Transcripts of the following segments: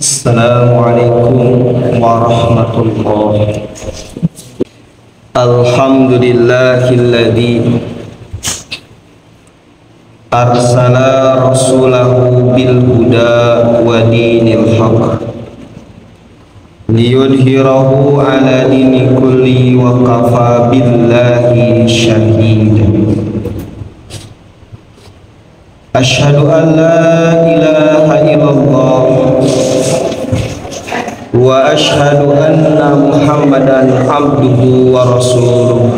Assalamualaikum warahmatullahi. Alhamdulillahilladzi arsala rasulahu bil huda wa dinil haq liyudhhirahu ala dini kulli wa kafa billahi shahida. Asyhadu an la ilaha illallah wa asyhadu anna Muhammadan abduhu wa rasuluh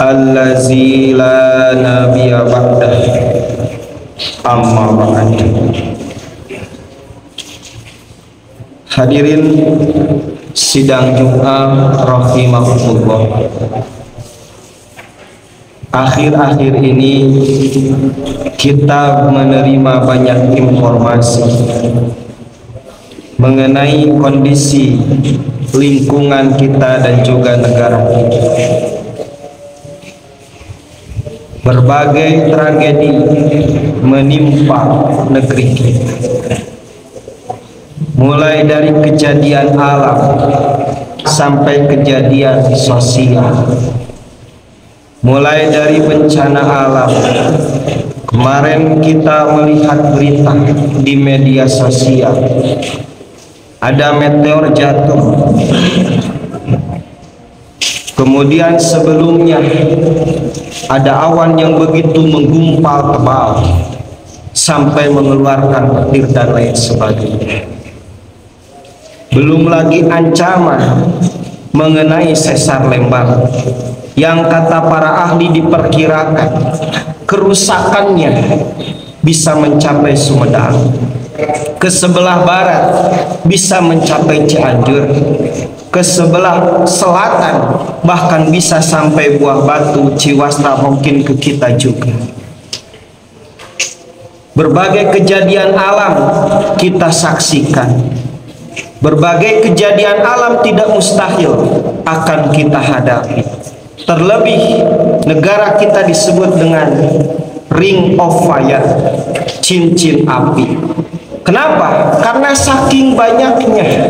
allazi la nabiyya ba'dah, amma ba'd. Hadirin sidang Jumat rahimahullah. Akhir-akhir ini kita menerima banyak informasi mengenai kondisi lingkungan kita dan juga negara kita. Berbagai tragedi menimpa negeri kita, mulai dari kejadian alam sampai kejadian sosial. Mulai dari bencana alam, kemarin kita melihat berita di media sosial, ada meteor jatuh. Kemudian sebelumnya ada awan yang begitu menggumpal tebal sampai mengeluarkan petir dan lain sebagainya. Belum lagi ancaman mengenai sesar Lembang yang kata para ahli diperkirakan kerusakannya bisa mencapai Sumedang, ke sebelah barat bisa mencapai Cianjur, ke sebelah selatan bahkan bisa sampai Buah Batu, Ciwasta, mungkin ke kita juga. Berbagai kejadian alam kita saksikan. Berbagai kejadian alam tidak mustahil akan kita hadapi. Terlebih negara kita disebut dengan ring of fire, cincin api. Kenapa? Karena saking banyaknya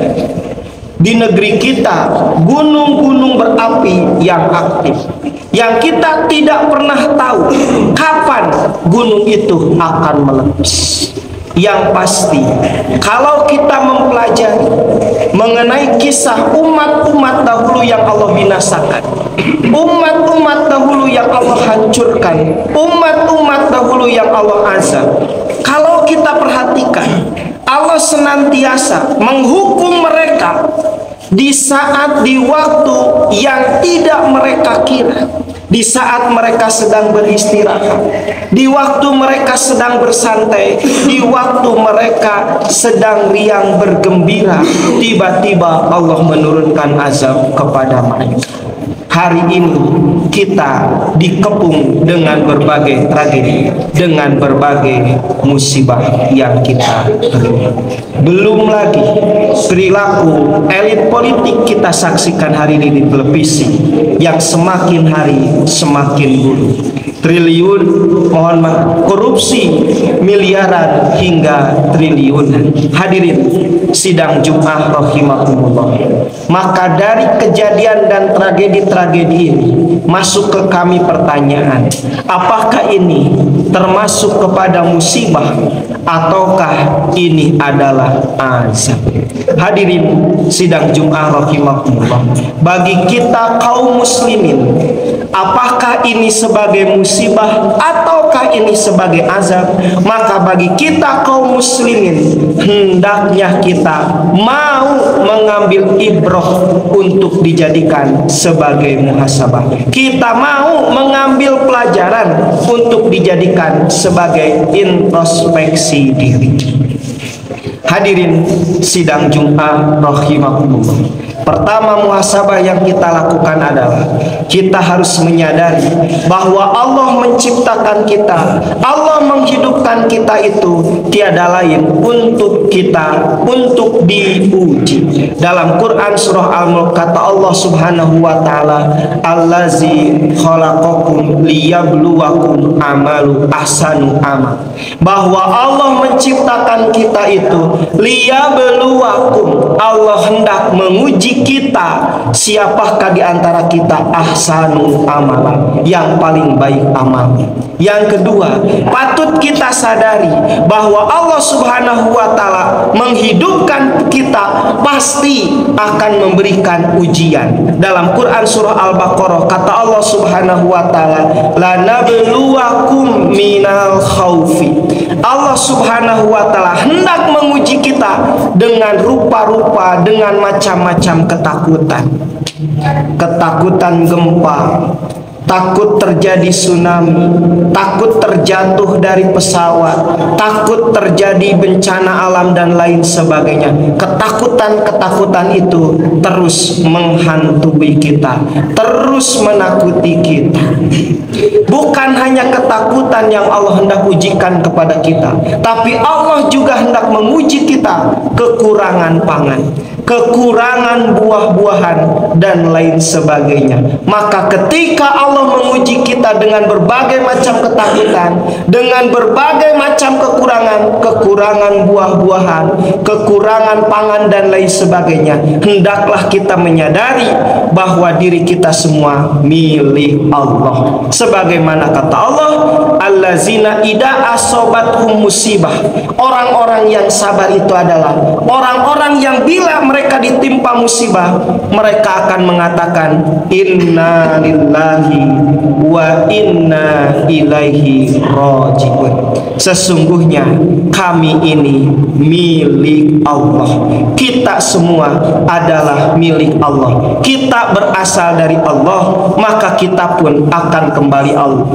di negeri kita gunung-gunung berapi yang aktif, yang kita tidak pernah tahu kapan gunung itu akan meletus. Yang pasti, kalau kita mempelajari mengenai kisah umat-umat dahulu yang Allah binasakan, umat-umat dahulu yang Allah hancurkan, umat-umat dahulu yang Allah azab, kalau kita perhatikan, Allah senantiasa menghukum mereka di saat, di waktu yang tidak mereka kira. Di saat mereka sedang beristirahat, di waktu mereka sedang bersantai, di waktu mereka sedang riang bergembira, tiba-tiba Allah menurunkan azab kepada mereka. Hari ini kita dikepung dengan berbagai tragedi, dengan berbagai musibah yang kita terima. Belum lagi perilaku elit politik kita saksikan hari ini di televisi yang semakin hari semakin buruk. Triliun, mohon maaf, korupsi miliaran hingga triliunan. Hadirin sidang Jumat rahimahumullah. Maka dari kejadian dan tragedi-tragedi ini masuk ke kami pertanyaan, apakah ini termasuk kepada musibah ataukah ini adalah azab? Hadirin sidang Jumat rahimahumullah, bagi kita kaum muslimin, apakah ini sebagai musibah ataukah ini sebagai azab? Maka bagi kita kaum muslimin, hendaknya kita mau mengambil ibroh untuk dijadikan sebagai muhasabah. Kita mau mengambil pelajaran untuk dijadikan sebagai introspeksi diri. Hadirin sidang Jumat rahimahullah, Pertama, muhasabah yang kita lakukan adalah kita harus menyadari bahwa Allah menciptakan kita, Allah menghidupkan kita itu tiada lain untuk kita, untuk diuji. Dalam Quran surah Al-Mulk kata Allah Subhanahu wa taala, "Allazi khalaqakum liyabluwakum amalu ahsanu amal." Bahwa Allah menciptakan kita itu liyabluwakum, Allah hendak menguji kita, siapakah di antara kita ahsanu amalan, yang paling baik amal. Yang kedua, patut kita sadari bahwa Allah Subhanahu wa taala menghidupkan kita pasti akan memberikan ujian. Dalam Quran surah Al-Baqarah kata Allah Subhanahu wa taala, "Lanabluwakum minal khaufi." Allah Subhanahu wa taala hendak menguji kita dengan rupa-rupa, dengan macam-macam ketakutan. Ketakutan gempa, takut terjadi tsunami, takut terjatuh dari pesawat, takut terjadi bencana alam dan lain sebagainya. Ketakutan-ketakutan itu terus menghantui kita, terus menakuti kita. Bukan hanya ketakutan yang Allah hendak ujikan kepada kita, tapi Allah juga hendak menguji kita kekurangan pangan, kekurangan buah-buahan dan lain sebagainya. Maka ketika Allah menguji kita dengan berbagai macam ketakutan, dengan berbagai macam kekurangan buah-buahan, kekurangan pangan dan lain sebagainya, hendaklah kita menyadari bahwa diri kita semua milik Allah. Sebagaimana kata Allah, "Allazina idza asobathum musibah." Orang-orang yang sabar itu adalah orang-orang yang bila mereka ditimpa musibah, mereka akan mengatakan, "Inna lillahi wa inna ilaihi rajiun." Sesungguhnya kami ini milik Allah. Kita semua adalah milik Allah. Kita berasal dari Allah, maka kita pun akan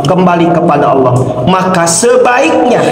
kembali kepada Allah. Maka sebaiknya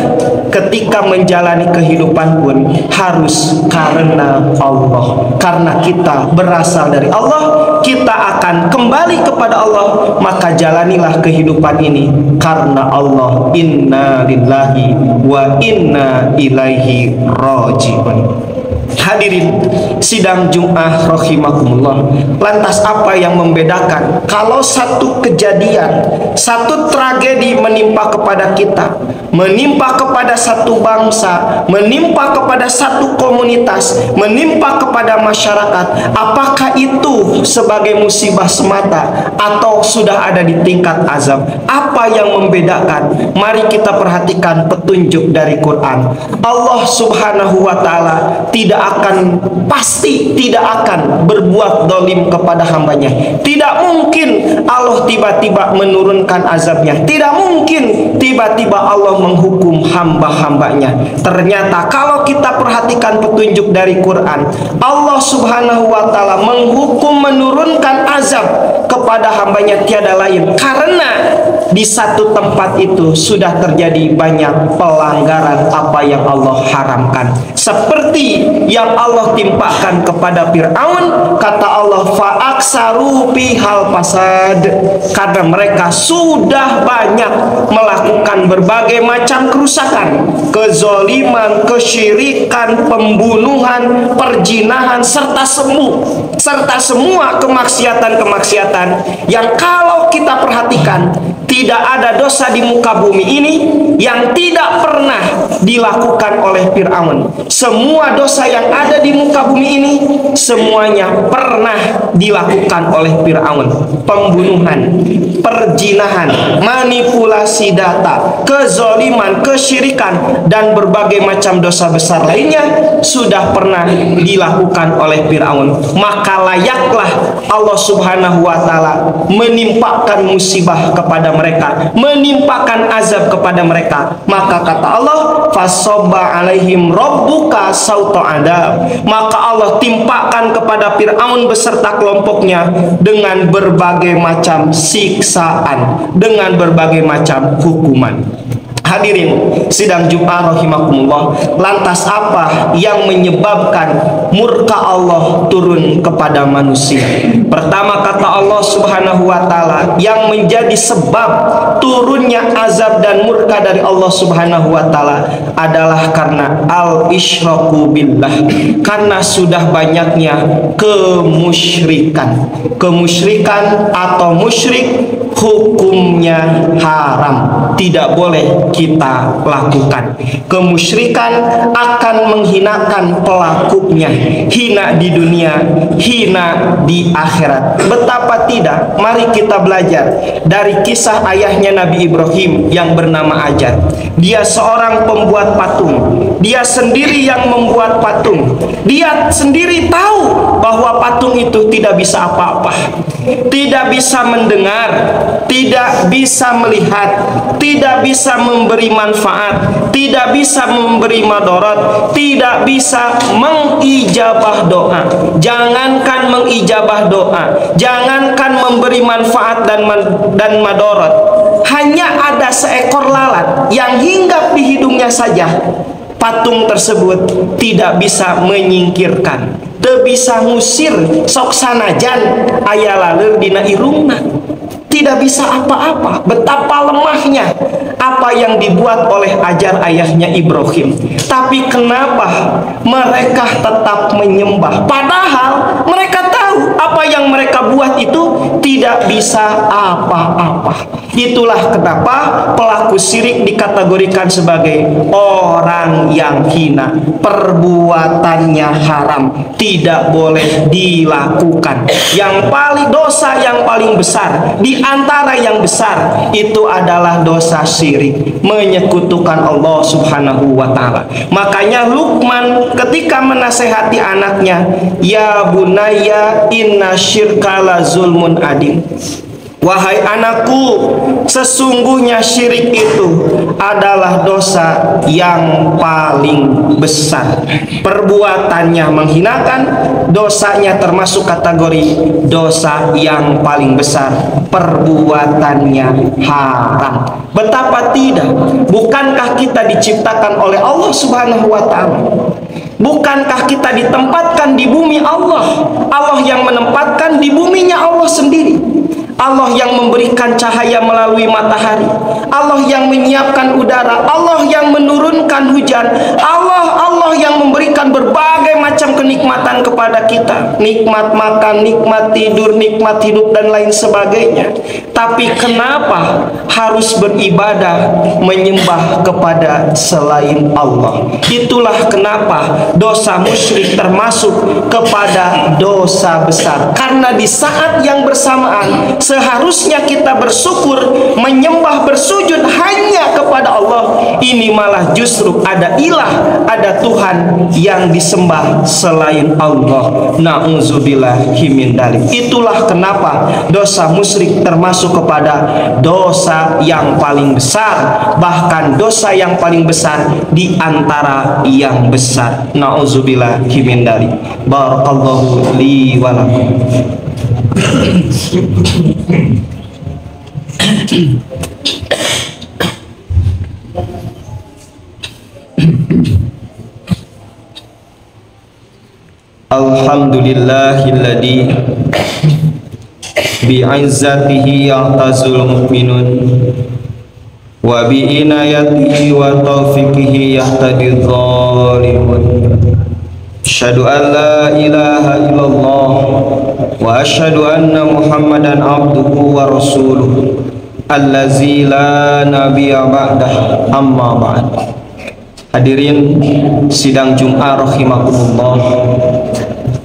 ketika menjalani kehidupan pun harus karena Allah. Karena kita berasal dari Allah, kita akan kembali kepada Allah, maka jalanilah kehidupan ini karena Allah. Inna lillahi wa inna ilaihi rajiun. Hadirin sidang Jumat rahimakumullah. Lantas apa yang membedakan kalau satu kejadian, satu tragedi menimpa kepada kita, menimpa kepada satu bangsa, menimpa kepada satu komunitas, menimpa kepada masyarakat, apakah itu sebagai musibah semata atau sudah ada di tingkat azab? Apa yang membedakan? Mari kita perhatikan petunjuk dari Quran. Allah Subhanahu wa taala pasti tidak akan berbuat dolim kepada hambanya. Tidak mungkin Allah tiba-tiba menurunkan azabnya. Tidak mungkin tiba-tiba Allah menghukum hamba-hambanya. Ternyata kalau kita perhatikan petunjuk dari Quran, Allah Subhanahu wa taala menghukum menurunkan azab kepada hambanya tiada lain karena di satu tempat itu sudah terjadi banyak pelanggaran apa yang Allah haramkan. Seperti yang Allah timpakan kepada Fir'aun, kata Allah, fa'aksaru bihal fasad, karena mereka sudah banyak melakukan berbagai macam kerusakan, kezoliman, kesyirikan, pembunuhan, perjinahan, serta semua kemaksiatan-kemaksiatan yang kalau kita perhatikan tidak ada dosa di muka bumi ini yang tidak pernah dilakukan oleh Fir'aun. Semua dosa yang ada di muka bumi ini semuanya pernah dilakukan oleh Fir'aun. Pembunuhan, perjinahan, manipulasi data, kezoliman, kesyirikan, dan berbagai macam dosa besar lainnya sudah pernah dilakukan oleh Fir'aun. Maka layaklah Allah Subhanahu wa taala menimpakan musibah kepada mereka, menimpakan azab kepada mereka. Maka kata Allah, fasobba alaihim rabbuka sauta adab, maka Allah timpakan kepada Fir'aun beserta kelompoknya dengan berbagai macam siksaan, dengan berbagai macam hukuman. Hadirin sidang Jumat rahimakumullah, lantas apa yang menyebabkan murka Allah turun kepada manusia? Pertama, kata Allah Subhanahu wa taala, yang menjadi sebab turunnya azab dan murka dari Allah Subhanahu wa taala adalah karena al-isyraku billah, karena sudah banyaknya kemusyrikan. Kemusyrikan atau musyrik hukumnya haram, tidak boleh kita lakukan. Kemusyrikan akan menghinakan pelakunya, hina di dunia, hina di akhirat. Betapa tidak? Mari kita belajar dari kisah ayahnya Nabi Ibrahim yang bernama Ajar. Dia seorang pembuat patung. Dia sendiri yang membuat patung. Dia sendiri tahu bahwa patung itu tidak bisa apa-apa, tidak bisa mendengar, tidak bisa melihat, tidak bisa memberi manfaat, tidak bisa memberi madarat, tidak bisa mengijabah doa. Jangankan mengijabah doa, jangankan memberi manfaat dan madarat, hanya ada seekor lalat yang hinggap di hidungnya saja, patung tersebut tidak bisa menyingkirkan, teu bisa ngusir sok sanajan aya laleur dina irungna. Tidak bisa apa-apa. Betapa lemahnya apa yang dibuat oleh Ajar ayahnya Ibrahim. Tapi kenapa mereka tetap menyembah? Padahal mereka tahu apa yang mereka buat itu tidak bisa apa-apa. Itulah kenapa pelaku syirik dikategorikan sebagai orang yang hina. Perbuatannya haram, tidak boleh dilakukan. Yang paling dosa yang paling besar di antara yang besar itu adalah dosa syirik, menyekutukan Allah Subhanahu wa taala. Makanya Luqman ketika menasehati anaknya, ya bunayya inna syirka la zulmun adim. Wahai anakku, sesungguhnya syirik itu adalah dosa yang paling besar. Perbuatannya menghinakan, dosanya termasuk kategori dosa yang paling besar. Perbuatannya haram. Betapa tidak? Bukankah kita diciptakan oleh Allah Subhanahu wa taala? Bukankah kita ditempatkan di bumi Allah? Allah yang menempatkan di buminya Allah sendiri. Allah yang memberikan cahaya melalui matahari, Allah yang menyiapkan udara, Allah yang menurunkan hujan, Allah yang memberikan berbagai macam kenikmatan kepada kita, nikmat makan, nikmat tidur, nikmat hidup dan lain sebagainya. Tapi kenapa harus beribadah menyembah kepada selain Allah? Itulah kenapa dosa musyrik termasuk kepada dosa besar. Karena di saat yang bersamaan seharusnya kita bersyukur, menyembah, bersujud hanya kepada Allah. Ini malah justru ada ilah, ada Tuhan yang disembah selain Allah. Na'udzubillahi min dzalik. Itulah kenapa dosa musyrik termasuk kepada dosa yang paling besar, bahkan dosa yang paling besar di antara yang besar. Na'udzubillahi min dzalik. Barakallahu li wa lakum. Alhamdulillahilladzi bi'izzatihi ya'tazul mu'minun wa bi'inayatihi wa taufiqihi yahtadidz zalimun. Asyhadu an la ilaha illallah wa asyhadu anna Muhammadan abduhu wa rasuluh allazi la nabiyya ba'dah, amma ba'd. Hadirin sidang Jumat rahimakumullah,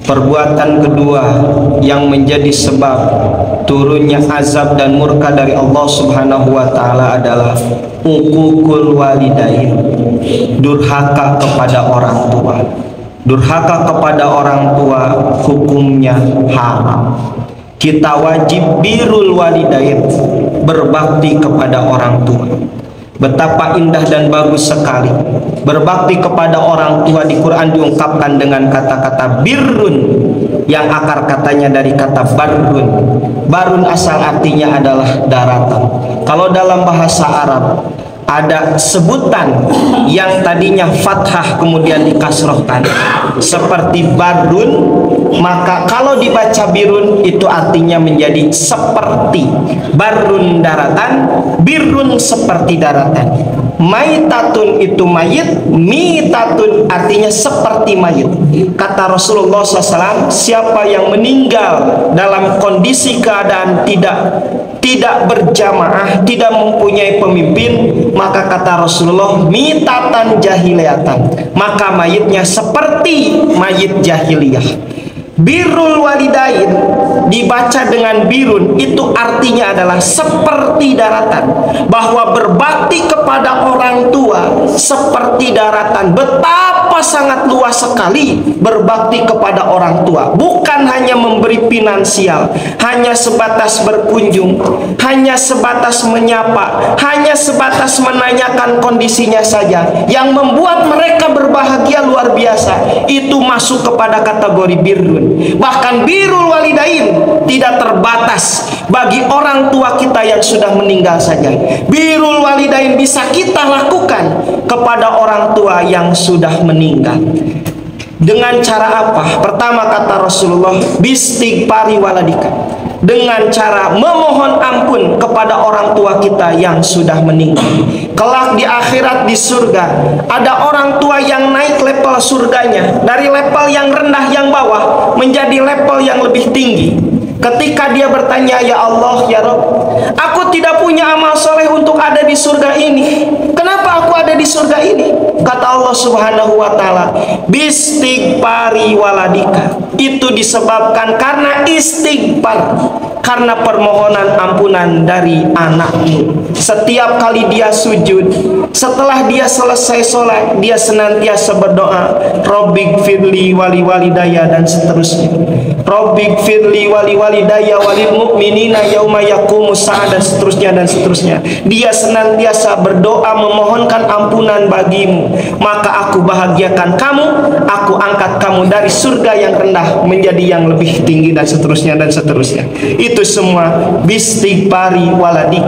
perbuatan kedua yang menjadi sebab turunnya azab dan murka dari Allah Subhanahu wa taala adalah uququl walidain, durhaka kepada orang tua. Durhaka kepada orang tua hukumnya haram. Kita wajib birrul walidain, berbakti kepada orang tua. Betapa indah dan bagus sekali berbakti kepada orang tua. Di Quran diungkapkan dengan kata-kata birrun, yang akar katanya dari kata barun. Barun asal artinya adalah daratan. Kalau dalam bahasa Arab ada sebutan yang tadinya fathah kemudian dikasrohkan seperti barun, maka kalau dibaca birun itu artinya menjadi seperti. Barun daratan, birun seperti daratan. Maitatun itu mayit, mitatun artinya seperti mayit. Kata Rasulullah SAW, siapa yang meninggal dalam kondisi keadaan tidak berjamaah, tidak mempunyai pemimpin, maka kata Rasulullah, mitatan jahiliyatan, maka mayitnya seperti mayit jahiliyah. Birrul walidain dibaca dengan birun, itu artinya adalah seperti daratan, bahwa berbakti kepada orang tua seperti daratan. Betapa sangat luas sekali berbakti kepada orang tua, bukan hanya memberi finansial, hanya sebatas berkunjung, hanya sebatas menyapa, hanya sebatas menanyakan kondisinya saja, yang membuat mereka berbahagia luar biasa. Itu masuk kepada kategori birrun. Bahkan birrul walidain tidak terbatas bagi orang tua kita yang sudah meninggal saja. Birrul walidain bisa kita lakukan kepada orang tua yang sudah meninggal. Dengan cara apa? Pertama kata Rasulullah, bistighfari waladika, dengan cara memohon ampun kepada orang tua kita yang sudah meninggal. Kelak di akhirat di surga ada orang tua yang naik level surganya dari level yang rendah yang bawah menjadi level yang lebih tinggi. Ketika dia bertanya, ya Allah, ya Rabb, aku tidak punya amal soleh untuk ada di surga ini. Kenapa aku ada di surga ini? Kata Allah Subhanahu wa Ta'ala, bistighfari waladika, itu disebabkan karena istighfar, karena permohonan ampunan dari anakmu. Setiap kali dia sujud, setelah dia selesai sholat, dia senantiasa berdoa, Rabbighfirli wali walidaya, dan seterusnya. Rabbighfirli wali walidaya walil mu'minina yauma yaqumus sa'a, dan seterusnya dan seterusnya. Dia senantiasa berdoa memohonkan ampunan bagimu, maka aku bahagiakan kamu, aku angkat kamu dari surga yang rendah menjadi yang lebih tinggi, dan seterusnya dan seterusnya. Itu semua bistighfari waladik,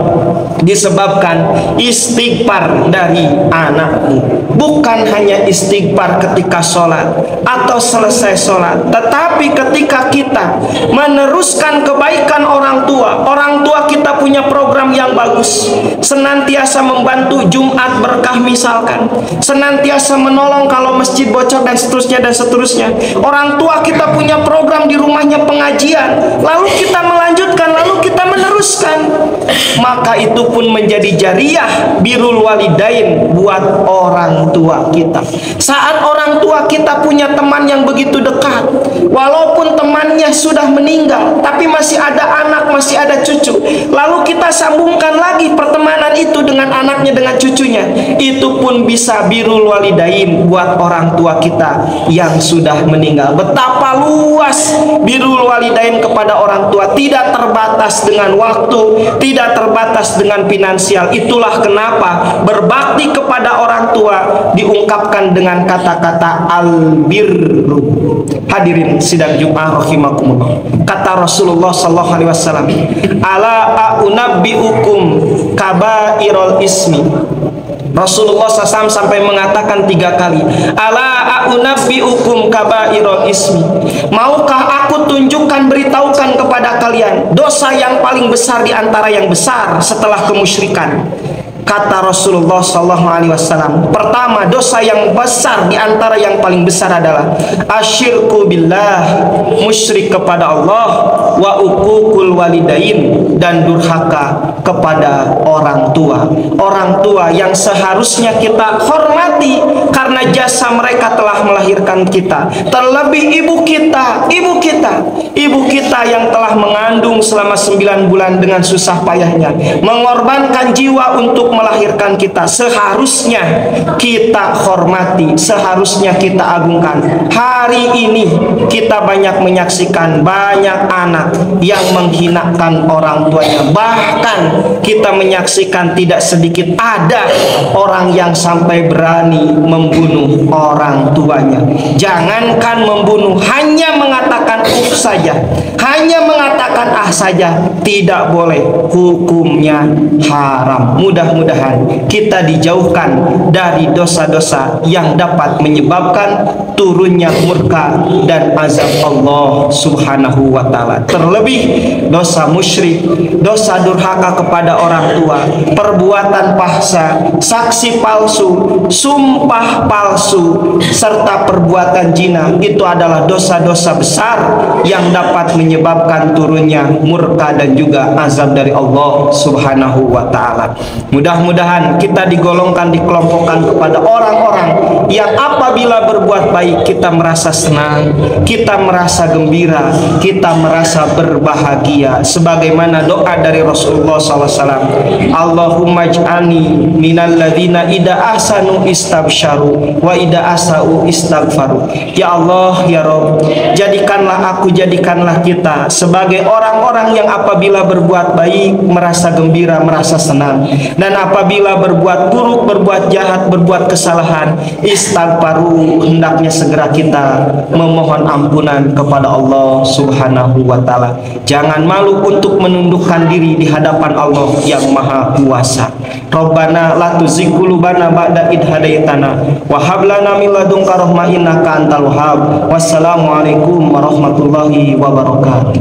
disebabkan istighfar dari anakmu. Bukan hanya istighfar ketika sholat atau selesai sholat, tetapi ketika kita meneruskan kebaikan orang tua kita punya program yang bagus, senantiasa membantu Jumat berkah misalkan, senantiasa menolong kalau masjid bocor, dan seterusnya dan seterusnya. Orang tua kita punya program di rumahnya pengajian, lalu kita melanjutkan, lalu kita meneruskan, maka itu pun menjadi jariah birrul walidain buat orang tua kita. Saat orang tua kita punya teman yang begitu dekat, walaupun temannya sudah meninggal, tapi masih ada anak, masih ada cucu, lalu kita sambungkan lagi pertemanan itu dengan anaknya, dengan cucunya, itu pun bisa birrul walidain buat orang tua kita yang sudah meninggal. Betapa luas birrul walidain kepada orang tua, tidak terbatas dengan waktu, tidak terbatas dengan finansial. Itulah kenapa berbakti kepada orang tua diungkapkan dengan kata-kata albirru. Hadirin sidang Jumat rahimakumullah. Kata Rasulullah sallallahu alaihi wasallam, ala a'unabbiukum kabairul ismi. Rasulullah SAW sampai mengatakan 3 kali, ala a'unabbiukum kabairul ismi. Maukah aku tunjukkan, beritahukan kepada kalian dosa yang paling besar di antara yang besar setelah kemusyrikan? Kata Rasulullah SAW, pertama, dosa yang besar di antara yang paling besar adalah asyirku billah, musyrik kepada Allah, wa uququl walidain, dan durhaka kepada orang tua. Orang tua yang seharusnya kita hormati karena jasa mereka telah melahirkan kita. Terlebih ibu kita yang telah mengandung selama 9 bulan dengan susah payahnya, mengorbankan jiwa untuk melahirkan kita. Seharusnya kita hormati, seharusnya kita agungkan. Hari ini kita banyak menyaksikan banyak anak yang menghinakan orang tuanya. Bahkan kita menyaksikan tidak sedikit ada orang yang sampai berani membunuh orang tuanya. Jangankan membunuh, hanya mengatakan saja, hanya mengatakan saja tidak boleh, hukumnya haram. Mudah-mudahan kita dijauhkan dari dosa-dosa yang dapat menyebabkan turunnya murka dan azab Allah Subhanahu wa taala. Terlebih dosa musyrik, dosa durhaka kepada orang tua, perbuatan pahsa, saksi palsu, sumpah palsu, serta perbuatan zina. Itu adalah dosa-dosa besar yang dapat menyebabkan turunnya murka dan juga azab dari Allah Subhanahu wa taala. Mudah-mudahan kita digolongkan, dikelompokkan kepada orang-orang yang apabila berbuat baik kita merasa senang, kita merasa gembira, kita merasa berbahagia, sebagaimana doa dari Rasulullah SAW. Allahumma ij'alni minal ladzina idza ahsanu istabsyaru wa idza asa'u istaghfaru. Ya Allah, ya Rabb, jadikanlah aku, jadikanlah kita sebagai orang-orang yang apabila berbuat baik merasa gembira, merasa senang, dan apabila berbuat buruk, berbuat jahat, berbuat kesalahan, istighfaru, hendaknya segera kita memohon ampunan kepada Allah Subhanahu wa taala. Jangan malu untuk menundukkan diri di hadapan Allah yang Maha Kuasa. Rabbana la tuzigh qulubana ba'da idh hadaitana wa hab lana min ladunka rahmah innaka antal wahhab. Wassalamualaikum warahmatullahi wabarakatuh.